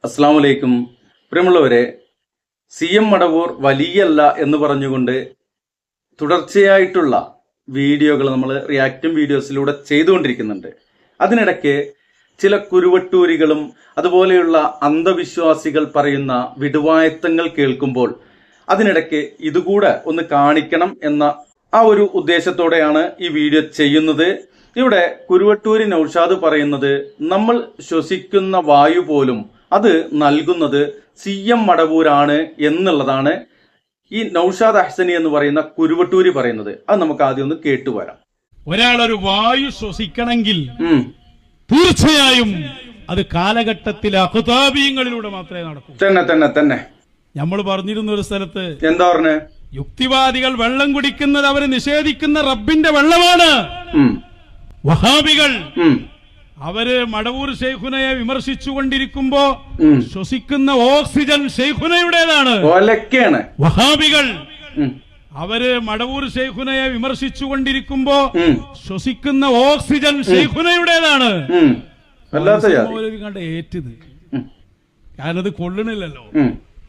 അസ്സലാമു അലൈക്കും. പ്രിയമുള്ളവരെ, CM മടവൂർ വലിയല്ല എന്ന് പറഞ്ഞുകൊണ്ട് തുടർച്ചയായിട്ടുള്ള വീഡിയോകൾ നമ്മൾ റിയാക്റ്റും വീഡിയോസിലൂടെ ചെയ്തുകൊണ്ടിരിക്കുന്നുണ്ട്. അതിനിടയ്ക്ക് ചില കുരുവട്ടൂരികളും അതുപോലെയുള്ള അന്ധവിശ്വാസികൾ പറയുന്ന വിടുവായത്തങ്ങൾ കേൾക്കുമ്പോൾ അതിനിടയ്ക്ക് ഇതുകൂടെ ഒന്ന് കാണിക്കണം എന്ന ആ ഒരു ഉദ്ദേശത്തോടെയാണ് ഈ വീഡിയോ ചെയ്യുന്നത്. ഇവിടെ കുരുവട്ടൂരി നൗഷാദ് പറയുന്നത് നമ്മൾ ശ്വസിക്കുന്ന വായു പോലും അത് നൽകുന്നത് CM മടവൂരാണ് എന്നുള്ളതാണ് ഈ നൗഷാദ് അഹ്സനി എന്ന് പറയുന്ന കുരുവട്ടൂരി പറയുന്നത്. അത് നമുക്ക് ആദ്യം ഒന്ന് കേട്ടുവരാം. ഒരാളൊരു വായു ശ്വസിക്കണമെങ്കിൽ തീർച്ചയായും അത് കാലഘട്ടത്തിലെ അഖ്താബീങ്ങളിലൂടെ മാത്രമേ നടക്കൂ. തന്നെ നമ്മൾ പറഞ്ഞിരുന്ന ഒരു സ്ഥലത്ത് എന്താ പറഞ്ഞ, യുക്തിവാദികൾ വെള്ളം കുടിക്കുന്നത് അവര് നിഷേധിക്കുന്ന റബ്ബിന്റെ വെള്ളമാണ്. വഹാബികൾ അവര് മടവൂർ ശൈഖുനയെ വിമർശിച്ചുകൊണ്ടിരിക്കുമ്പോ ശ്വസിക്കുന്ന ഓക്സിജൻ ശൈഖുനയുടേതാണ്. വഹാബികൾ അവര് മടവൂർ ശൈഖുനയെ വിമർശിച്ചുകൊണ്ടിരിക്കുമ്പോ ശ്വസിക്കുന്ന ഓക്സിജൻ ശൈഖുനയുടേതാണ്. കണ്ട ഏറ്റത് കാരണം അത് കൊള്ളണില്ലല്ലോ.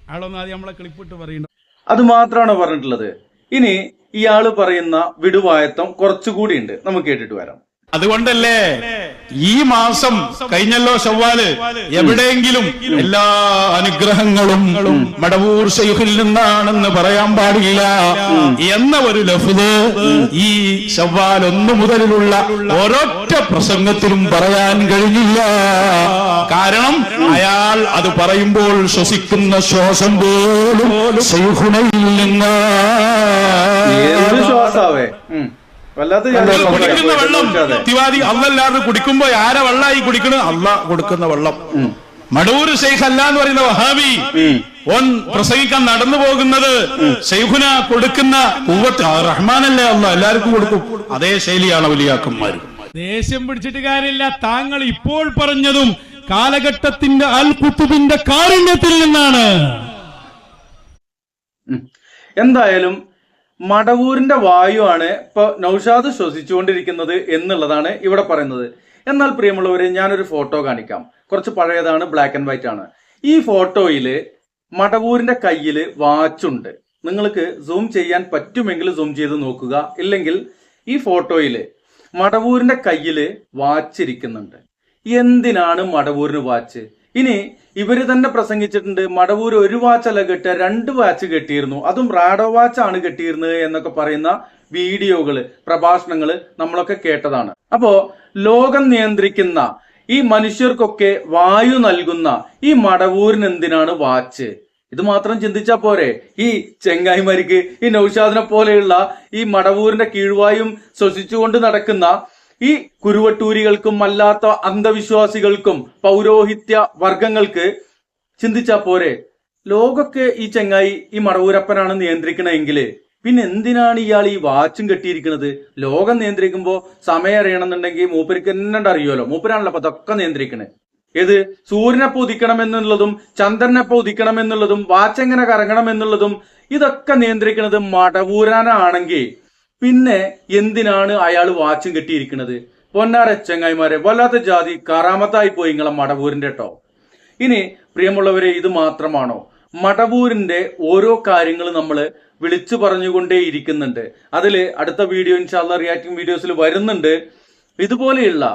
അയാളൊന്നും ആദ്യം നമ്മളെ ക്ലിപ്പിട്ട് പറയുന്നുണ്ട്. അത് മാത്രമാണ് പറഞ്ഞിട്ടുള്ളത്. ഇനി ഇയാള് പറയുന്ന വിടുവായത്വം കുറച്ചുകൂടി ഉണ്ട്, നമുക്ക് കേട്ടിട്ട് വരാം. അതുകൊണ്ടല്ലേ ഈ മാസം കഴിഞ്ഞല്ലോ ശവ്വാല്, എവിടെയെങ്കിലും എല്ലാ അനുഗ്രഹങ്ങളും മടവൂർ ശൈഖിൽ നിന്നാണെന്ന് പറയാൻ പാടില്ല എന്ന ഒരു ലഫ്ദ് ഈ ശവ്വാൽ 1 മുതലുള്ള ഒരൊറ്റ പ്രസംഗത്തിലും പറയാൻ കഴിഞ്ഞില്ല. കാരണം അയാൾ അത് പറയുമ്പോൾ ശ്വസിക്കുന്ന ശ്വാസം പോലും ശൈഖുനയിൽ നിന്ന്. കുടിക്കുന്ന വെള്ളം യുക്തിവാദി അല്ലാതെ കുടിക്കുമ്പോ ആരെ വെള്ളമായി കുടിക്കണ്? അള്ളാഹ് കൊടുക്കുന്ന വെള്ളം. മടവൂർ ശൈഖ് അല്ല എന്ന് പറയുന്ന വഹാബി ഓൻ പ്രസംഗിക്കാൻ നടന്നു പോകുന്നത് ശൈഖുന കൊടുക്കുന്ന റഹ്മാനല്ലേ അള്ളാഹ് എല്ലാവർക്കും കൊടുക്കും. അതേ ശൈലിയാണ് വലിയാക്കന്മാര്. ദേഷ്യം പിടിച്ചിട്ട് കാര്യമില്ല. താങ്കൾ ഇപ്പോൾ പറഞ്ഞതും കാലഘട്ടത്തിന്റെ അൽ കുത്തുബിന്റെ കാരുണ്യത്തിൽ നിന്നാണ്. എന്തായാലും മടവൂരിന്റെ വായു ആണ് ഇപ്പൊ നൗഷാദ് ശ്വസിച്ചുകൊണ്ടിരിക്കുന്നത് എന്നുള്ളതാണ് ഇവിടെ പറയുന്നത്. എന്നാൽ പ്രിയമുള്ളവരെ, ഞാനൊരു ഫോട്ടോ കാണിക്കാം. കുറച്ച് പഴയതാണ്, ബ്ലാക്ക് ആൻഡ് വൈറ്റ് ആണ്. ഈ ഫോട്ടോയില് മടവൂരിന്റെ കയ്യില് വാച്ചുണ്ട്. നിങ്ങൾക്ക് സൂം ചെയ്യാൻ പറ്റുമെങ്കിൽ സൂം ചെയ്ത് നോക്കുക. ഇല്ലെങ്കിൽ ഈ ഫോട്ടോയില് മടവൂരിന്റെ കയ്യില് വാച്ച് ഇരിക്കുന്നുണ്ട്. എന്തിനാണ് മടവൂരിന് വാച്ച്? ഇനി ഇവര് തന്നെ പ്രസംഗിച്ചിട്ടുണ്ട്, മടവൂർ 1 വാച്ചല്ല കെട്ടുക, 2 വാച്ച് കെട്ടിയിരുന്നു, അതും റാഡോ വാച്ചാണ് കെട്ടിയിരുന്നത് എന്നൊക്കെ പറയുന്ന വീഡിയോകള്, പ്രഭാഷണങ്ങള് നമ്മളൊക്കെ കേട്ടതാണ്. അപ്പോ ലോകം നിയന്ത്രിക്കുന്ന ഈ മനുഷ്യർക്കൊക്കെ വായു നൽകുന്ന ഈ മടവൂരിന് എന്തിനാണ് വാച്ച്? ഇത് മാത്രം ചിന്തിച്ചാ പോരെ? ഈ ചെങ്ങായിമാർക്ക്, ഈ നൗഷാദിനെ പോലെയുള്ള ഈ മടവൂരിന്റെ കീഴ്വായും ശ്വസിച്ചുകൊണ്ട് നടക്കുന്ന ഈ കുരുവട്ടൂരികൾക്കും അല്ലാത്ത അന്ധവിശ്വാസികൾക്കും പൗരോഹിത്യ വർഗങ്ങൾക്ക് ചിന്തിച്ചാ പോരെ? ലോകമൊക്കെ ഈ ചെങ്ങായി ഈ മടവൂരപ്പനാണ് നിയന്ത്രിക്കണമെങ്കിൽ പിന്നെ എന്തിനാണ് ഇയാൾ ഈ വാച്ചും കെട്ടിയിരിക്കുന്നത്? ലോകം നിയന്ത്രിക്കുമ്പോ സമയം അറിയണമെന്നുണ്ടെങ്കിൽ മൂപ്പർക്ക് തന്നെ അറിയുമല്ലോ. മൂപ്പരാണല്ലോ അപ്പൊ അതൊക്കെ നിയന്ത്രിക്കണേ. ഏത് സൂര്യനെപ്പോ ഉദിക്കണം എന്നുള്ളതും ചന്ദ്രനെപ്പോ ഉദിക്കണം എന്നുള്ളതും വാച്ച് എങ്ങനെ കറങ്ങണം എന്നുള്ളതും ഇതൊക്കെ നിയന്ത്രിക്കുന്നത് മടവൂരാനാണെങ്കിൽ പിന്നെ എന്തിനാണ് അയാൾ വാച്ചും കെട്ടിയിരിക്കുന്നത്? പൊന്നാര ചെങ്ങായിമാരെ, വല്ലാത്ത ജാതി കറാമത്തായി പോയി നിങ്ങളെ മടവൂരിന്റെ കേട്ടോ. ഇനി പ്രിയമുള്ളവരെ, ഇത് മാത്രമാണോ? മടവൂരിന്റെ ഓരോ കാര്യങ്ങൾ നമ്മൾ വിളിച്ചു പറഞ്ഞുകൊണ്ടേ ഇരിക്കുന്നുണ്ട്. അതില് അടുത്ത വീഡിയോ ഇൻഷാല്ലാ റിയാക്ടിംഗ് വീഡിയോസിൽ വരുന്നുണ്ട്. ഇതുപോലെയുള്ള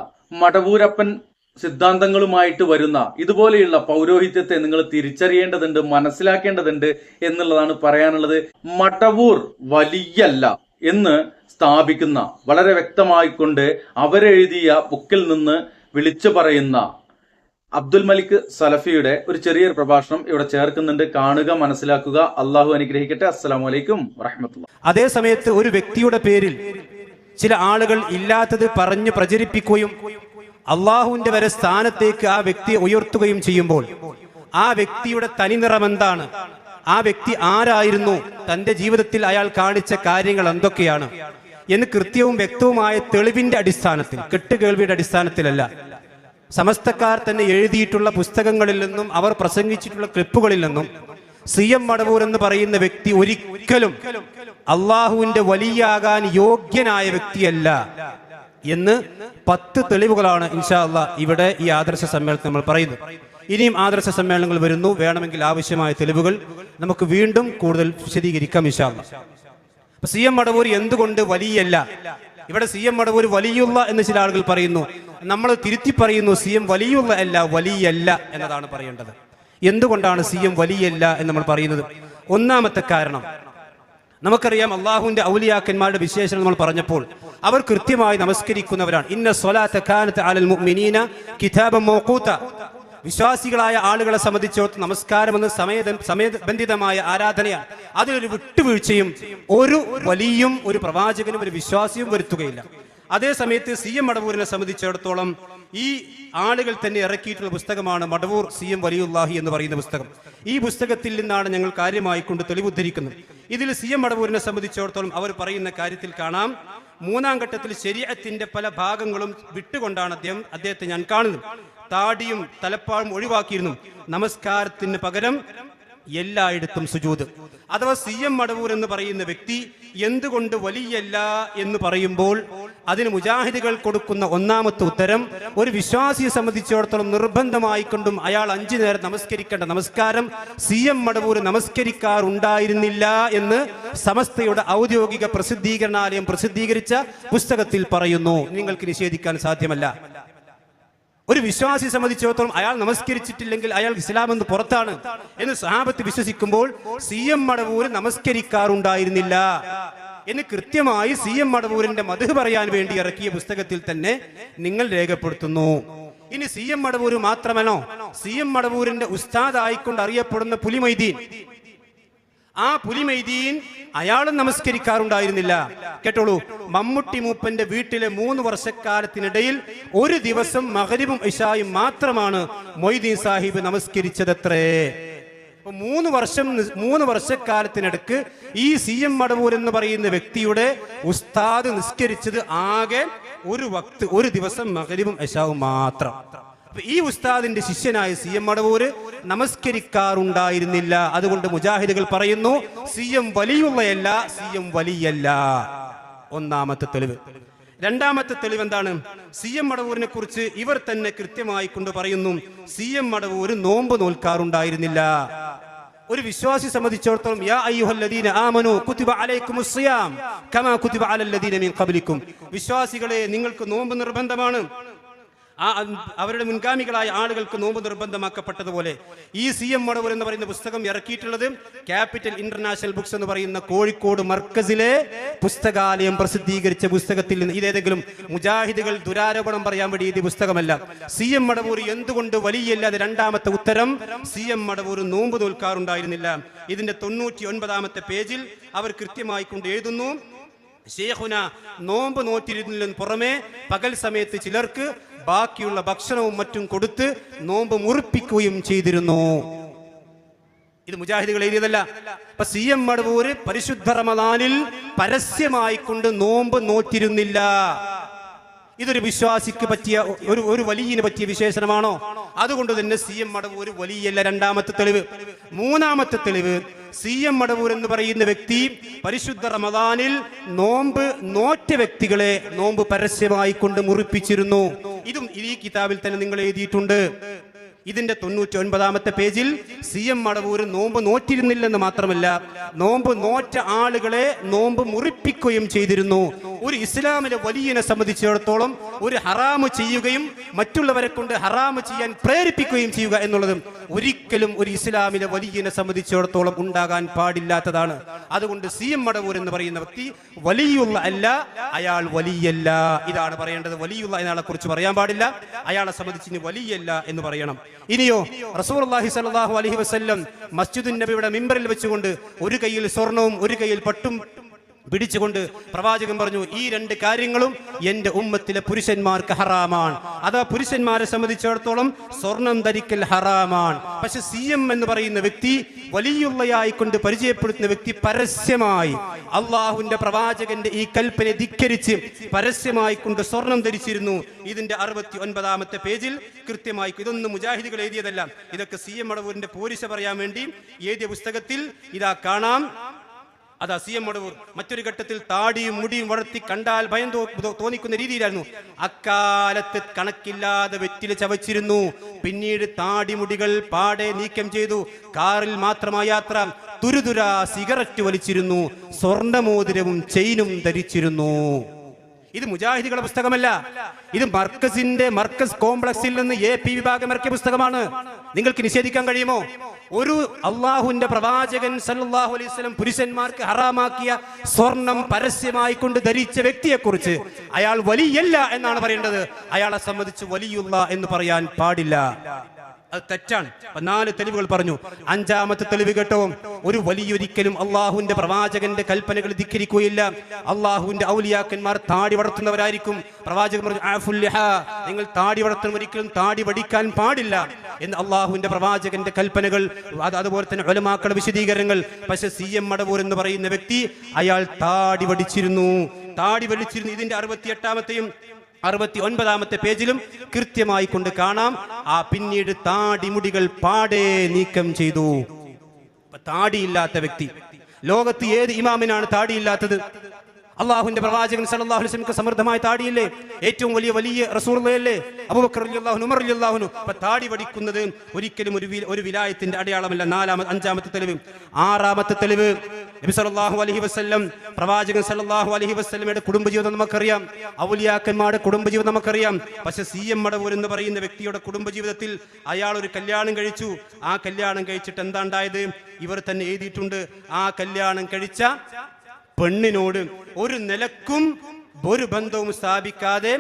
മടവൂരപ്പൻ സിദ്ധാന്തങ്ങളുമായിട്ട് വരുന്ന ഇതുപോലെയുള്ള പൗരോഹിത്യത്തെ നിങ്ങൾ തിരിച്ചറിയേണ്ടതുണ്ട്, മനസ്സിലാക്കേണ്ടതുണ്ട് എന്നുള്ളതാണ് പറയാനുള്ളത്. മടവൂർ വലിയല്ല എന്ന് സ്ഥാപിക്കുന്ന, വളരെ വ്യക്തമായിക്കൊണ്ട് അവരെഴുതിയ ബുക്കിൽ നിന്ന് വിളിച്ചു പറയുന്ന അബ്ദുൽ മലിക് സലഫിയുടെ ഒരു ചെറിയൊരു പ്രഭാഷണം ഇവിടെ ചേർക്കുന്നുണ്ട്. കാണുക, മനസ്സിലാക്കുക. അള്ളാഹു അനുഗ്രഹിക്കട്ടെ. അസ്സലാമു അലൈക്കും വറഹ്മത്തുള്ളാഹി. അതേ സമയത്ത് ഒരു വ്യക്തിയുടെ പേരിൽ ചില ആളുകൾ ഇല്ലാത്തത് പറഞ്ഞു പ്രചരിപ്പിക്കുകയും അള്ളാഹുവിന്റെ വരെ സ്ഥാനത്തേക്ക് ആ വ്യക്തിയെ ഉയർത്തുകയും ചെയ്യുമ്പോൾ ആ വ്യക്തിയുടെ തനിനിറം എന്താണ്, ആ വ്യക്തി ആരായിരുന്നു, തന്റെ ജീവിതത്തിൽ അയാൾ കാണിച്ച കാര്യങ്ങൾ എന്തൊക്കെയാണ് എന്ന് കൃത്യവും വ്യക്തവുമായ തെളിവിന്റെ അടിസ്ഥാനത്തിൽ, കെട്ടുകേൾവിയുടെ അടിസ്ഥാനത്തിലല്ല, സമസ്തക്കാർ തന്നെ എഴുതിയിട്ടുള്ള പുസ്തകങ്ങളിൽ നിന്നും അവർ പ്രസംഗിച്ചിട്ടുള്ള ക്ലിപ്പുകളിൽ നിന്നും CM മടവൂർ എന്ന് പറയുന്ന വ്യക്തി ഒരിക്കലും അള്ളാഹുവിന്റെ വലിയാകാൻ യോഗ്യനായ വ്യക്തിയല്ല എന്ന് 10 തെളിവുകളാണ് ഇൻഷാ അല്ലാഹ് ഇവിടെ ഈ ആദർശ സമ്മേളനത്തിൽ നമ്മൾ പറയുന്നത്. ഇനിയും ആദർശ സമ്മേളനങ്ങൾ വരുന്നു. വേണമെങ്കിൽ ആവശ്യമായ തെളിവുകൾ നമുക്ക് വീണ്ടും കൂടുതൽ വിശദീകരിക്കാം ഇൻഷാ അല്ലാഹ്. അപ്പൊ CM മടവൂർ എന്തുകൊണ്ട് വലിയല്ല? ഇവിടെ CM മടവൂർ വലിയുള്ള എന്ന് ചില ആളുകൾ പറയുന്നു. നമ്മൾ തിരുത്തി പറയുന്നു, CM വലിയുള്ള അല്ല, വലിയല്ല എന്നതാണ് പറയേണ്ടത്. എന്തുകൊണ്ടാണ് CM വലിയല്ല എന്ന് നമ്മൾ പറയുന്നത്? ഒന്നാമത്തെ കാരണം, നമുക്കറിയാം അള്ളാഹുവിന്റെ ഔലിയാക്കന്മാരുടെ വിശേഷണം നമ്മൾ പറഞ്ഞപ്പോൾ അവർ കൃത്യമായി നമസ്കരിക്കുന്നവരാണ്. ഇന്ന സ്വലാത്ത കാനത്ത് അലൽ മുഅ്മിനീന കിതാബൻ മൗഖൂത. വിശ്വാസികളായ ആളുകളെ സംബന്ധിച്ചിടത്തോളം നമസ്കാരം എന്ന സമയബന്ധിതമായ ആരാധനയാണ്. അതിലൊരു വിട്ടുവീഴ്ചയും ഒരു വലിയും ഒരു പ്രവാചകനും ഒരു വിശ്വാസിയും വരുത്തുകയില്ല. അതേ സമയത്ത് CM മടവൂരിനെ സംബന്ധിച്ചിടത്തോളം ഈ ആളുകൾ തന്നെ ഇറക്കിയിട്ടുള്ള പുസ്തകമാണ് മടവൂർ CM വലിയുല്ലാഹി എന്ന് പറയുന്ന പുസ്തകം. ഈ പുസ്തകത്തിൽ നിന്നാണ് ഞങ്ങൾ കാര്യമായി കൊണ്ട് തെളിവുദ്ധരിക്കുന്നത്. ഇതിൽ CM മടവൂരിനെ സംബന്ധിച്ചിടത്തോളം അവർ പറയുന്ന കാര്യത്തിൽ കാണാം, 3-ാം ഘട്ടത്തിൽ ശരീഅത്തിന്റെ പല ഭാഗങ്ങളും വിട്ടുകൊണ്ടാണ് അദ്ദേഹത്തെ ഞാൻ കാണുന്നത്. താടിയും തലപ്പാഴും ഒഴിവാക്കിയിരുന്നു. നമസ്കാരത്തിന് പകരം എല്ലായിടത്തും സുജൂദ്. അഥവാ CM മടവൂർ എന്ന് പറയുന്ന വ്യക്തി എന്തുകൊണ്ട് വലിയല്ല എന്ന് പറയുമ്പോൾ അതിന് മുജാഹിദുകൾ കൊടുക്കുന്ന ഒന്നാമത്തെ ഉത്തരം, ഒരു വിശ്വാസിയെ സംബന്ധിച്ചിടത്തോളം നിർബന്ധമായിക്കൊണ്ടും അയാൾ 5 നേരം നമസ്കരിക്കേണ്ട നമസ്കാരം CM മടവൂർ നമസ്കരിക്കാറുണ്ടായിരുന്നില്ല എന്ന് സമസ്തയുടെ ഔദ്യോഗിക പ്രസിദ്ധീകരണാലയം പ്രസിദ്ധീകരിച്ച പുസ്തകത്തിൽ പറയുന്നു. നിങ്ങൾക്ക് നിഷേധിക്കാൻ സാധ്യമല്ല. ഒരു വിശ്വാസിയെ സംബന്ധിച്ചിടത്തോളം അയാൾ നമസ്കരിച്ചിട്ടില്ലെങ്കിൽ അയാൾ ഇസ്ലാം എന്ന് പുറത്താണ് എന്ന് സഹാബത്ത് വിശ്വസിക്കുമ്പോൾ CM മടവൂർ നമസ്കരിക്കാറുണ്ടായിരുന്നില്ല എന്ന് കൃത്യമായി CM മടവൂരിന്റെ മദ്ഹ് പറയാൻ വേണ്ടി ഇറക്കിയ പുസ്തകത്തിൽ തന്നെ നിങ്ങൾ രേഖപ്പെടുത്തുന്നു. ഇനി CM മടവൂർ മാത്രമല്ലോ, CM മടവൂരിന്റെ ഉസ്താദ് ആയിക്കൊണ്ട് അറിയപ്പെടുന്ന പുലിമൈദീൻ, ആ പുലിമൈദീൻ അയാളും നമസ്കരിക്കാറുണ്ടായിരുന്നില്ല. കേട്ടോളൂ, മമ്മൂട്ടി മൂപ്പന്റെ വീട്ടിലെ 3 വർഷക്കാലത്തിനിടയിൽ ഒരു ദിവസം മഗ്രിബും ഇശായും മാത്രമാണ് മൊയ്തീൻ സാഹിബ് നമസ്കരിച്ചതത്രേ. 3 വർഷക്കാലത്തിനിടക്ക് ഈ CM മടവൂർ എന്ന് പറയുന്ന വ്യക്തിയുടെ ഉസ്താദ് നിസ്കരിച്ചത് ആകെ ഒരു ദിവസം മഗ്രിബും ഇശാവും മാത്രം. ഈ ഉസ്താദിന്റെ ശിഷ്യനായ CM മടവൂർ നമസ്കരിക്കാറുണ്ടായിരുന്നില്ല. അതുകൊണ്ട് മുജാഹിദുകൾ പറയുന്നു CM വലിയുള്ളയല്ല, CM വലിയല്ല. ഒന്നാമത്തെ തെളിവ്. രണ്ടാമത്തെ തെളിവ് എന്താണ്? CM മടവൂരിനെ കുറിച്ച് ഇവർ തന്നെ കൃത്യമായി കൊണ്ട് പറയുന്നു, CM മടവൂർ നോമ്പ് നോൽക്കാറുണ്ടായിരുന്നില്ല. ഒരു വിശ്വാസി സംബന്ധിച്ചിടത്തോളം യാ അയ്യുഹല്ലദീന ആമനൂ കുതിബ അലൈക്കുമുസ് സിയാം കമാ കുതിബ അലല്ലദീന മിൻ ഖബ്ലിക്കും, വിശ്വാസികളെ നിങ്ങൾക്ക് നോമ്പ് നിർബന്ധമാണ്, അവരുടെ മുൻഗാമികളായ ആളുകൾക്ക് നോമ്പ് നിർബന്ധമാക്കപ്പെട്ടതുപോലെ. ഈ CM മടവൂർ എന്ന് പറയുന്ന പുസ്തകം ഇറക്കിയിട്ടുള്ളത് ക്യാപിറ്റൽ ഇന്റർനാഷണൽ ബുക്സ് എന്ന് പറയുന്ന കോഴിക്കോട് മർക്കസിലെ പുസ്തകാലയം പ്രസിദ്ധീകരിച്ച പുസ്തകത്തിൽ നിന്ന്. ഇതേതെങ്കിലും മുജാഹിദുകൾ ദുരാരോപണം പറയാൻ വേണ്ടി എഴുതിയ പുസ്തകമല്ല. CM മടവൂർ എന്തുകൊണ്ട് വലിയല്ലാതെ? രണ്ടാമത്തെ ഉത്തരം, CM മടവൂർ നോമ്പ് നോൽക്കാറുണ്ടായിരുന്നില്ല. ഇതിന്റെ 99-ാമത്തെ പേജിൽ അവർ കൃത്യമായി കൊണ്ട് എഴുതുന്നു, ശൈഖുന നോമ്പ് നോറ്റിരുന്നതിന് പുറമെ പകൽ സമയത്ത് ചിലർക്ക് ബാക്കിയുള്ള ഭക്ഷണവും മറ്റും കൊടുത്ത് നോമ്പ് മുറിപ്പിക്കുകയും ചെയ്തിരുന്നു. ഇത് മുജാഹിദുകൾ എഴുതിയതല്ല. അപ്പൊ CM മടവൂർ പരിശുദ്ധ റമദാനിൽ പരസ്യമായി കൊണ്ട് നോമ്പ് നോറ്റിരുന്നില്ല. ഇതൊരു വിശ്വാസിക്ക് പറ്റിയ ഒരു വലിയന് പറ്റിയ വിശേഷണമാണോ? അതുകൊണ്ട് തന്നെ CM മടവൂർ വലിയല്ല. രണ്ടാമത്തെ തെളിവ്. മൂന്നാമത്തെ തെളിവ്, CM മടവൂർ എന്ന് പറയുന്ന വ്യക്തി പരിശുദ്ധ റമദാനിൽ നോമ്പ് നോറ്റ വ്യക്തികളെ നോമ്പ് പരസ്യമായി കൊണ്ട് മുറിപ്പിച്ചിരുന്നു. ഇതും ഈ കിതാബിൽ തന്നെ നിങ്ങൾ എഴുതിയിട്ടുണ്ട്. ഇതിന്റെ 99-ാമത്തെ പേജിൽ CM മടവൂർ നോമ്പ് നോറ്റിരുന്നില്ലെന്ന് മാത്രമല്ല, നോമ്പ് നോറ്റ ആളുകളെ നോമ്പ് മുറിപ്പിക്കുകയും ചെയ്തിരുന്നു. ഒരു ഇസ്ലാമിലെ വലിയനെ സംബന്ധിച്ചിടത്തോളം ഒരു ഹറാമ് ചെയ്യുകയും മറ്റുള്ളവരെ കൊണ്ട് ഹറാമ് ചെയ്യാൻ പ്രേരിപ്പിക്കുകയും ചെയ്യുക എന്നുള്ളത് ഒരിക്കലും ഒരു ഇസ്ലാമിലെ വലിയനെ സംബന്ധിച്ചിടത്തോളം ഉണ്ടാകാൻ പാടില്ലാത്തതാണ്. അതുകൊണ്ട് CM മടവൂർ എന്ന് പറയുന്ന വ്യക്തി വലിയുള്ള അല്ല, അയാൾ വലിയല്ല. ഇതാണ് പറയേണ്ടത്. വലിയുള്ള എന്നയാളെ കുറിച്ച് പറയാൻ പാടില്ല, അയാളെ സംബന്ധിച്ച് ഇനി വലിയല്ല എന്ന് പറയണം. ഇനിയോ റസൂലുള്ളാഹി സ്വല്ലല്ലാഹു അലൈഹി വസല്ലം മസ്ജിദുൻ നബിയുടെ മിമ്പറിൽ വെച്ചുകൊണ്ട് ഒരു കയ്യിൽ സ്വർണവും ഒരു കയ്യിൽ പട്ടും പിടിച്ചുകൊണ്ട് പ്രവാചകൻ പറഞ്ഞു, ഈ 2 കാര്യങ്ങളും എന്റെ ഉമ്മത്തിലെ പുരുഷന്മാർക്ക് ഹറാമാണ്. അതാ പുരുഷന്മാരെ സംബന്ധിച്ചിടത്തോളം സ്വർണം ധരിക്കൽ ഹറാമാണ്. പക്ഷെ CM എന്ന് പറയുന്ന വ്യക്തി വലിയുള്ളയായിക്കൊണ്ട് പരിചയപ്പെടുത്തുന്ന വ്യക്തി പരസ്യമായി അള്ളാഹുവിന്റെ പ്രവാചകന്റെ ഈ കൽപ്പന ധിക്കരിച്ച് പരസ്യമായി കൊണ്ട് സ്വർണം ധരിച്ചിരുന്നു. ഇതിന്റെ 69-ാമത്തെ പേജിൽ കൃത്യമായി, ഇതൊന്നും മുജാഹിദുകൾ എഴുതിയതല്ല, ഇതൊക്കെ CM മടവൂരിന്റെ പോരിശ പറയാൻ വേണ്ടി എഴുതിയ പുസ്തകത്തിൽ ഇതാ കാണാം. അതാ സി എം മടവൂർ മറ്റൊരു ഘട്ടത്തിൽ താടിയും മുടിയും വളർത്തി കണ്ടാൽ ഭയം തോന്നിക്കുന്ന രീതിയിലായിരുന്നു. അക്കാലത്ത് കണക്കില്ലാതെ വെറ്റില ചവച്ചിരുന്നു. പിന്നീട് താടിമുടികൾ പാടെ നീക്കം ചെയ്തു. കാറിൽ മാത്രമായ യാത്ര. തുരുതുര സിഗരറ്റ് വലിച്ചിരുന്നു. സ്വർണ്ണമോതിരവും ചെയിനും ധരിച്ചിരുന്നു. ഇത് മുജാഹിദികളുടെ പുസ്തകമല്ല. ഇത് മർക്കസ് കോംപ്ലക്സിൽ നിന്ന് AP വിഭാഗം ഇറക്കിയ പുസ്തകമാണ്. നിങ്ങൾക്ക് നിഷേധിക്കാൻ കഴിയുമോ? ഒരു അള്ളാഹുവിന്റെ പ്രവാചകൻ സല്ലല്ലാഹു അലൈഹി വസല്ലം പുരുഷന്മാർക്ക് ഹറാമാക്കിയ സ്വർണം പരസ്യമായി കൊണ്ട് ധരിച്ച വ്യക്തിയെ കുറിച്ച് അയാൾ വലിയല്ല എന്നാണ് പറയേണ്ടത്. അയാളെ സംബന്ധിച്ച് വലിയുള്ള എന്ന് പറയാൻ പാടില്ല. അത് തെറ്റാണ്. 4 തെളിവുകൾ പറഞ്ഞു. 5ാമത്തെ തെളിവ് കേട്ടോ, ഒരു വലിയൊരിക്കലും അള്ളാഹുവിന്റെ പ്രവാചകന്റെ കൽപ്പനകൾ ധിക്കരിക്കുകയില്ല. അള്ളാഹുവിന്റെ ഔലിയാക്കന്മാർ താടി വളർത്തുന്നവരായിരിക്കും. പ്രവാചകൻ പറഞ്ഞു, ആഫുൽ ലിഹാ, നിങ്ങൾ താടി വളർത്തുന്ന ഒരിക്കലും താടി വടിക്കാൻ പാടില്ല എന്ന് അള്ളാഹുവിന്റെ പ്രവാചകന്റെ കൽപ്പനകൾ. അതുപോലെ തന്നെ ഉലമാക്കളുടെ വിശദീകരണങ്ങൾ. പക്ഷെ CM മടവൂർ എന്ന് പറയുന്ന വ്യക്തി അയാൾ താടി വടിച്ചിരുന്നു. ഇതിന്റെ 68ാമത്തെയും 69ാമത്തെ പേജിലും കൃത്യമായി കൊണ്ട് കാണാം. പിന്നീട് താടിമുടികൾ പാടെ നീക്കം ചെയ്തു. താടിയില്ലാത്ത വ്യക്തി ലോകത്ത് ഏത് ഇമാമിനാണ് താടിയില്ലാത്തത്? അള്ളാഹുവിന്റെ പ്രവാചകൻ സല്ലല്ലാഹു അലൈഹി വസല്ലം സമൃദ്ധമായ താടിയില്ലേ? ഏറ്റവും വലിയ റസൂലുള്ളാഹിയല്ലേ? അബൂബക്കർ റളിയല്ലാഹു അൻഹു, ഉമർ റളിയല്ലാഹു അൻഹു. താടി വടിക്കുന്നത് ഒരിക്കലും ഒരു വിലായത്തിന്റെ അടയാളമല്ല. 5ാമത്തെ തെളിവ്. 6ാമത്തെ തെളിവ്, നബി സല്ലല്ലാഹു അലൈഹി വസല്ലം പ്രവാചകൻ സല്ലല്ലാഹു അലൈഹി വസല്ലമയുടെ കുടുംബജീവിതം നമുക്കറിയാം. ഔലിയാക്കന്മാരുടെ കുടുംബജീവിതം നമുക്കറിയാം. പക്ഷെ CM മടവൂർ എന്ന് പറയുന്ന വ്യക്തിയുടെ കുടുംബജീവിതത്തിൽ അയാൾ ഒരു കല്യാണം കഴിച്ചു. ആ കല്യാണം കഴിച്ചിട്ട് എന്താ ഉണ്ടായത്? ഇവർ തന്നെ എഴുതിയിട്ടുണ്ട്. ആ കല്യാണം കഴിച്ച പെണ്ണിനോട് ഒരു നിലക്കും ഒരു ബന്ധവും സ്ഥാപിക്കാതെ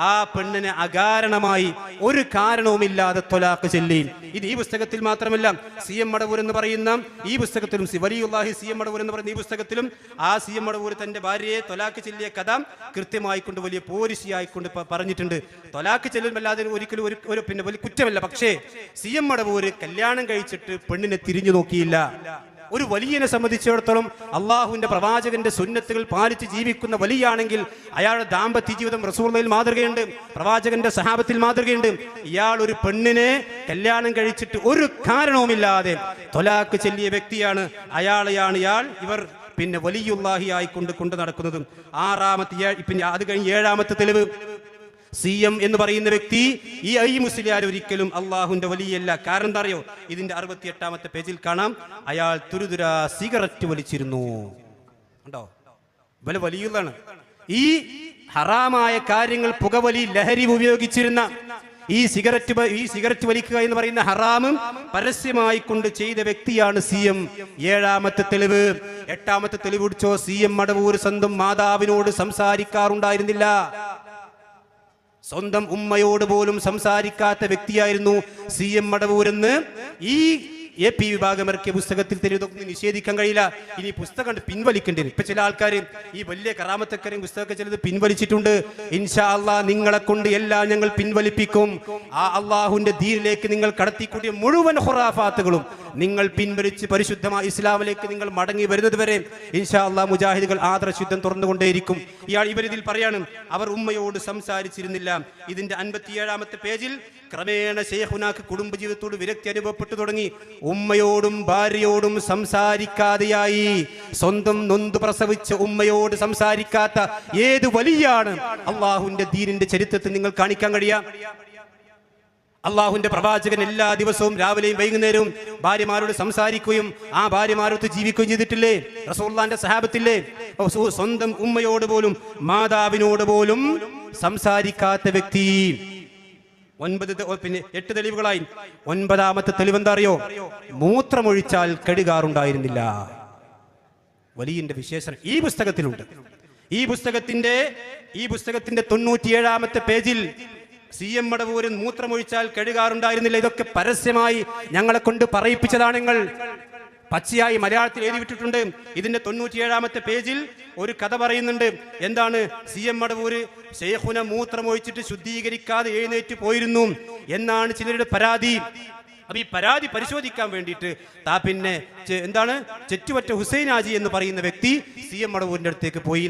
ആ പെണ്ണിനെ അകാരണമായി ഒരു കാരണവുമില്ലാതെ ത്വലാഖ് ചൊല്ലി. ഇത് ഈ പുസ്തകത്തിൽ മാത്രമല്ല, CM മടവൂർ എന്ന് പറയുന്ന ഈ പുസ്തകത്തിലും, വലിയുല്ലാഹി CM മടവൂർ എന്ന് പറയുന്ന ഈ പുസ്തകത്തിലും ആ CM മടവൂർ തന്റെ ഭാര്യയെ ത്വലാഖ് ചൊല്ലിയ കഥ കൃത്യമായിക്കൊണ്ട് വലിയ പോരിശിയായിക്കൊണ്ട് പറഞ്ഞിട്ടുണ്ട്. ത്വലാഖ് ചെല്ലുമല്ലാതെ ഒരിക്കലും ഒരു വലിയ കുറ്റമല്ല. പക്ഷേ CM മടവൂർ കല്യാണം കഴിച്ചിട്ട് പെണ്ണിനെ തിരിഞ്ഞു നോക്കിയില്ല. ഒരു വലിയനെ സംബന്ധിച്ചിടത്തോളം അള്ളാഹുവിന്റെ പ്രവാചകന്റെ സുന്നത്തുകൾ പാലിച്ച് ജീവിക്കുന്ന വലിയാണെങ്കിൽ അയാളുടെ ദാമ്പത്യ ജീവിതം റസൂലുള്ളാഹിയിൽ മാതൃകയുണ്ട്, പ്രവാചകന്റെ സഹാബത്തിൽ മാതൃകയുണ്ട്. ഇയാൾ ഒരു പെണ്ണിനെ കല്യാണം കഴിച്ചിട്ട് ഒരു കാരണവുമില്ലാതെ ത്വലാഖ് ചൊല്ലിയ വ്യക്തിയാണ്. ഇവർ പിന്നെ വലിയുല്ലാഹിയായി കൊണ്ട് നടക്കുന്നതും. 6ാമത്തെ പിന്നെ അത് കഴിഞ്ഞ് 7ാമത്തെ തെളിവ്, CM എന്ന് പറയുന്ന വ്യക്തി ഈ മുസ്ലിയാർ ഒരിക്കലും അള്ളാഹുവിന്റെ വലിയല്ല. കാരണം എന്താ അറിയോ? ഇതിന്റെ 68ാമത്തെ പേജിൽ കാണാം. അയാൾ തുരുതുര സിഗരറ്റ് വലിച്ചിരുന്നു. ഉണ്ടോ? വലിയുള്ളതാണ്. ഈ ഹറാമായ കാര്യങ്ങൾ, പുകവലി, ലഹരി ഉപയോഗിച്ചിരുന്ന ഈ സിഗരറ്റ് വലിക്കുക എന്ന് പറയുന്ന ഹറാമും പരസ്യമായി കൊണ്ട് ചെയ്ത വ്യക്തിയാണ് CM. 7ാമത്തെ തെളിവ്. 8ാമത്തെ തെളിവ് പിടിച്ചോ, CM മടവൂർ സ്വന്തം മാതാവിനോട് സംസാരിക്കാറുണ്ടായിരുന്നില്ല. സ്വന്തം ഉമ്മയോട് പോലും സംസാരിക്കാത്ത വ്യക്തിയായിരുന്നു CM മടവൂരെന്ന് ഈ AP വിഭാഗം ഇറക്കിയ പുസ്തകത്തിൽ തെളിവൊന്നും നിഷേധിക്കാൻ കഴിയില്ല. ഇനി പുസ്തകം പിൻവലിക്കേണ്ടി വരും. ഇപ്പൊ ചില ആൾക്കാർ ഈ വലിയ കറാമത്തക്കരെയും പുസ്തകമൊക്കെ ചിലത് പിൻവലിച്ചിട്ടുണ്ട്. ഇൻഷാ അല്ലാഹ് നിങ്ങളെ കൊണ്ട് എല്ലാം ഞങ്ങൾ പിൻവലിപ്പിക്കും. ആ അള്ളാഹുവിന്റെ ദീനിലേക്ക് നിങ്ങൾ കടത്തിക്കൂട്ടിയ മുഴുവൻ ഖുറാഫാത്തുകളും നിങ്ങൾ പിൻവലിച്ച് പരിശുദ്ധമായ ഇസ്ലാമിലേക്ക് നിങ്ങൾ മടങ്ങി വരുന്നത് വരെ ഇൻഷാ അല്ലാഹ് മുജാഹിദുകൾ ആദർശയുദ്ധം തുറന്നുകൊണ്ടേയിരിക്കും. ഇവരിതിൽ പറയാണ്, അവർ ഉമ്മയോട് സംസാരിച്ചിരുന്നില്ല. ഇതിന്റെ 57ാമത്തെ പേജിൽ ക്രമേണ ശൈഖുനാക്ക് കുടുംബജീവിതത്തോട് വിരക്തി അനുഭവപ്പെട്ടു തുടങ്ങി. ഉമ്മയോടും ഭാര്യയോടും സംസാരിക്കാതെയായി. സ്വന്തം നൊന്ത് പ്രസവിച്ച ഉമ്മയോട് സംസാരിക്കാത്ത ഏത് വലിയാണ് അള്ളാഹുവിന്റെ ദീനിന്റെ ചരിത്രത്തിൽ നിങ്ങൾ കാണിക്കാൻ കഴിയാം? അള്ളാഹുവിന്റെ പ്രവാചകൻ എല്ലാ ദിവസവും രാവിലെയും വൈകുന്നേരവും ഭാര്യമാരോട് സംസാരിക്കുകയും ആ ഭാര്യമാരോട് ജീവിക്കുകയും ചെയ്തിട്ടില്ലേ? റസൂലുള്ളാഹിന്റെ സഹാബത്തില്ലേ? സ്വന്തം ഉമ്മയോട് പോലും മാതാവിനോട് പോലും സംസാരിക്കാത്ത വ്യക്തി. 8 തെളിവുകളായി. 9ാമത്തെ തെളിവ് എന്താ അറിയോ? മൂത്രമൊഴിച്ചാൽ കഴുകാറുണ്ടായിരുന്നില്ല. വലിയന്റെ വിശേഷണം ഈ പുസ്തകത്തിലുണ്ട്. ഈ പുസ്തകത്തിന്റെ 97ാമത്തെ പേജിൽ CM മടവൂരിൽ മൂത്രമൊഴിച്ചാൽ കഴുകാറുണ്ടായിരുന്നില്ല. ഇതൊക്കെ പരസ്യമായി ഞങ്ങളെ കൊണ്ട് പറയിപ്പിച്ചതാണ്. നിങ്ങൾ പച്ചയായി മലയാളത്തിൽ എഴുതിവിട്ടിട്ടുണ്ട്. ഇതിന്റെ 97ാമത്തെ പേജിൽ ഒരു കഥ പറയുന്നുണ്ട്. എന്താണ്? CM മടവൂര് ശൈഖുന മൂത്രമൊഴിച്ചിട്ട് ശുദ്ധീകരിക്കാതെ എഴുന്നേറ്റ് പോയിരുന്നു എന്നാണ് ചിലരുടെ പരാതി. അപ്പൊ ഈ പരാതി പരിശോധിക്കാൻ വേണ്ടിയിട്ട് പിന്നെ എന്താണ് ചെറ്റുവറ്റ ഹുസൈൻ ഹാജി എന്ന് പറയുന്ന വ്യക്തി CM മടവൂരിന്റെ അടുത്തേക്ക് പോയി.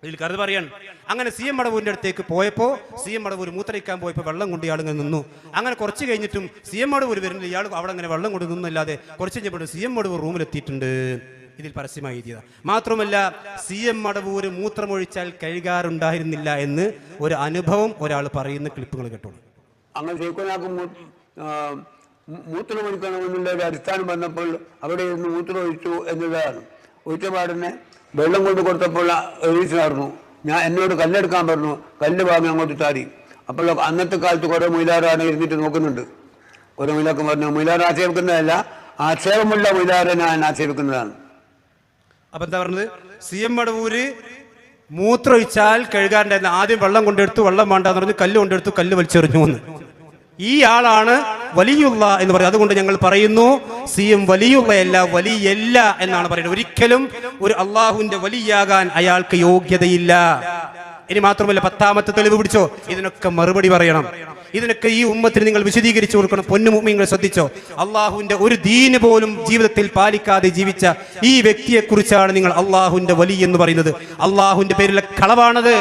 ഇതിൽ കഥ പറയാണ്. അങ്ങനെ CM മടവൂരിന്റെ അടുത്തേക്ക് പോയപ്പോ CM മടവൂർ മൂത്രയിക്കാൻ പോയപ്പോ വെള്ളം കൊണ്ട് ഇയാളിങ്ങനെ നിന്നു. അങ്ങനെ കുറച്ച് കഴിഞ്ഞിട്ടും CM മടവൂർ വരുന്നില്ല. ഇയാൾ അവിടെ അങ്ങനെ വെള്ളം കൊണ്ട് നിന്നല്ലാതെ കുറച്ച് കഴിഞ്ഞപ്പോൾ CM മടവൂർ റൂമിലെത്തിയിട്ടുണ്ട് ഇതിൽ പരസ്യമായി എഴുതിയത്. മാത്രമല്ല CM മടവൂര് മൂത്രമൊഴിച്ചാൽ കഴുകാറുണ്ടായിരുന്നില്ല എന്ന് ഒരു അനുഭവം ഒരാൾ പറയുന്ന ക്ലിപ്പുകൾ കേട്ടോളൂ. അങ്ങനെ ശൈഖുനാക്ക് മൂത്രമൊഴിക്കണമെന്നുള്ള ഒരു അടിസ്ഥാനം വന്നപ്പോൾ അവിടെ ഇരുന്ന് മൂത്രമൊഴിച്ചു എന്നതാണ്. ഒഴിച്ച പാടിനെ വെള്ളം കൊണ്ട് കൊടുത്തപ്പോൾ എഴുതിച്ചായിരുന്നു. എന്നോട് കല്ലെടുക്കാൻ പറഞ്ഞു. കല്ല് വാങ്ങി അങ്ങോട്ട് ചാടി. അപ്പോൾ അന്നത്തെ കാലത്ത് കുറേ മൊയിലാറാണ് ഇരുന്നിട്ട് നോക്കുന്നുണ്ട്. ഓരോ മൊയിലാക്കും പറഞ്ഞു മൊയിലാർ ആക്ഷേപിക്കുന്നതല്ല, ആക്ഷേപമുള്ള മൊയിലാറെ ഞാൻ ആക്ഷേപിക്കുന്നതാണ്. അപ്പൊ എന്താ പറഞ്ഞത്? CM മടവൂര് മൂത്രമൊഴിച്ചാൽ കഴുകാറുണ്ടായിരുന്നു. ആദ്യം വെള്ളം കൊണ്ടെടുത്തു, വെള്ളം വേണ്ടെന്ന് പറഞ്ഞു, കല്ല് കൊണ്ടെടുത്തു, കല്ല് വലിച്ചെറിഞ്ഞു എന്ന്. ഈ ആളാണ് വലിയുള്ള എന്ന് പറയുന്നത്. അതുകൊണ്ട് ഞങ്ങൾ പറയുന്നു CM വലിയുള്ളയല്ല, വലിയല്ല എന്നാണ് പറയുന്നത്. ഒരിക്കലും ഒരു അള്ളാഹുവിന്റെ വലിയാകാൻ അയാൾക്ക് യോഗ്യതയില്ല. ഇനി മാത്രമല്ല 10ാമത്തെ തെളിവ് പിടിച്ചോ, ഇതിനൊക്കെ മറുപടി പറയണം. ഇതിനൊക്കെ ഈ ഉമ്മത്തിന് നിങ്ങൾ വിശദീകരിച്ചു കൊടുക്കണം. പൊന്നു മുഅ്മിനീങ്ങൾ ശ്രദ്ധിച്ചോ, അള്ളാഹുവിന്റെ ഒരു ദീന് പോലും ജീവിതത്തിൽ പാലിക്കാതെ ജീവിച്ച ഈ വ്യക്തിയെ കുറിച്ചാണ് നിങ്ങൾ അള്ളാഹുവിന്റെ വലി എന്ന് പറയുന്നത്. അള്ളാഹുവിന്റെ പേരിലെ കളവാണത്,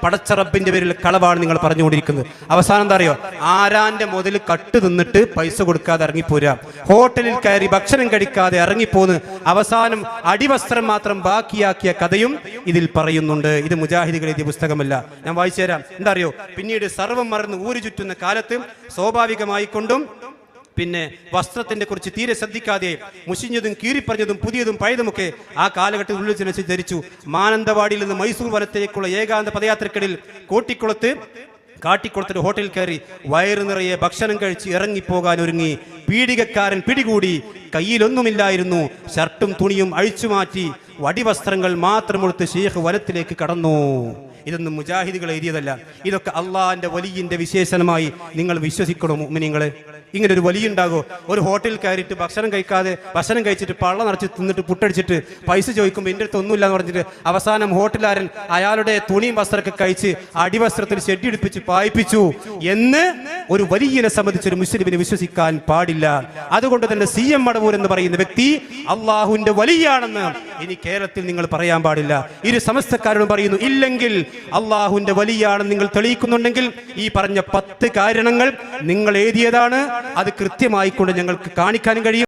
പടച്ചറബിന്റെ പേരിൽ കളവാണ് നിങ്ങൾ പറഞ്ഞുകൊണ്ടിരിക്കുന്നത്. അവസാനം എന്താ അറിയോ? ആരാന്റെ മുതൽ കട്ട് തിന്നിട്ട് പൈസ കൊടുക്കാതെ ഇറങ്ങിപ്പോരാ, ഹോട്ടലിൽ കയറി ഭക്ഷണം കഴിക്കാതെ ഇറങ്ങിപ്പോന്ന് അവസാനം അടിവസ്ത്രം മാത്രം ബാക്കിയാക്കിയ കഥയും ഇതിൽ പറയുന്നുണ്ട്. ഇത് മുജാഹിദുകൾ എഴുതിയ പുസ്തകമല്ല. ഞാൻ വായിച്ചു തരാം. എന്താ അറിയോ? പിന്നീട് സർവ്വം മറന്ന് ഊരു ചുറ്റുന്ന കാലത്ത് സ്വാഭാവികമായിക്കൊണ്ടും പിന്നെ വസ്ത്രത്തിന്റെ കുറിച്ച് തീരെ ശ്രദ്ധിക്കാതെ മുഷിഞ്ഞതും കീറിപ്പറഞ്ഞതും പുതിയതും പഴയതുമൊക്കെ ആ കാലഘട്ടത്തിൽ ഉള്ളിൽ ധരിച്ചു. മാനന്തവാടിയിൽ നിന്ന് മൈസൂർ വനത്തേക്കുള്ള ഏകാന്ത പദയാത്രക്കിടയിൽ കാട്ടിക്കുളത്തൊരു ഹോട്ടലിൽ കയറി വയറു നിറയെ ഭക്ഷണം കഴിച്ച് ഇറങ്ങിപ്പോകാൻ ഒരുങ്ങി. പീഡികക്കാരൻ പിടികൂടി. കയ്യിലൊന്നുമില്ലായിരുന്നു. ഷർട്ടും തുണിയും അഴിച്ചുമാറ്റി വടിവസ്ത്രങ്ങൾ മാത്രമെടുത്ത് ശൈഖ് വനത്തിലേക്ക് കടന്നു. ഇതൊന്നും മുജാഹിദുകൾ എഴുതിയതല്ല. ഇതൊക്കെ അള്ളാഹിന്റെ വലിയിന്റെ വിശേഷണമായി നിങ്ങൾ വിശ്വസിക്കണോ മുഅ്മിനീങ്ങളെ? ഇങ്ങനെ ഒരു വലിയുണ്ടാകോ? ഒരു ഹോട്ടലിൽ കയറിയിട്ട് ഭക്ഷണം കഴിച്ചിട്ട് പള്ള നിറച്ച് തിന്നിട്ട് പുട്ടടിച്ചിട്ട് പൈസ ചോദിക്കുമ്പോൾ എൻ്റെ അടുത്ത് ഒന്നുമില്ല എന്ന് പറഞ്ഞിട്ട് അവസാനം ഹോട്ടലുകാരൻ അയാളുടെ തുണിയും വസ്ത്രമൊക്കെ കഴിച്ച് അടിവസ്ത്രത്തിൽ ഷെഡിടിപ്പിച്ച് പായിപ്പിച്ചു എന്ന് ഒരു വലിയനെ സംബന്ധിച്ചൊരു മുസ്ലിമിനെ വിശ്വസിക്കാൻ പാടില്ല. അതുകൊണ്ട് തന്നെ CM മടവൂർ എന്ന് പറയുന്ന വ്യക്തി അള്ളാഹുവിന്റെ വലിയാണെന്ന് ഇനി കേരളത്തിൽ നിങ്ങൾ പറയാൻ പാടില്ല. ഇരു സമസ്തക്കാരോടും പറയുന്നു, ഇല്ലെങ്കിൽ അള്ളാഹുവിന്റെ വലിയാണെന്ന് നിങ്ങൾ തെളിയിക്കുന്നുണ്ടെങ്കിൽ ഈ പറഞ്ഞ 10 കാരണങ്ങൾ നിങ്ങൾ എഴുതിയതാണ്. അത് കൃത്യമായിക്കൊണ്ട് ഞങ്ങൾക്ക് കാണിക്കാനും കഴിയും.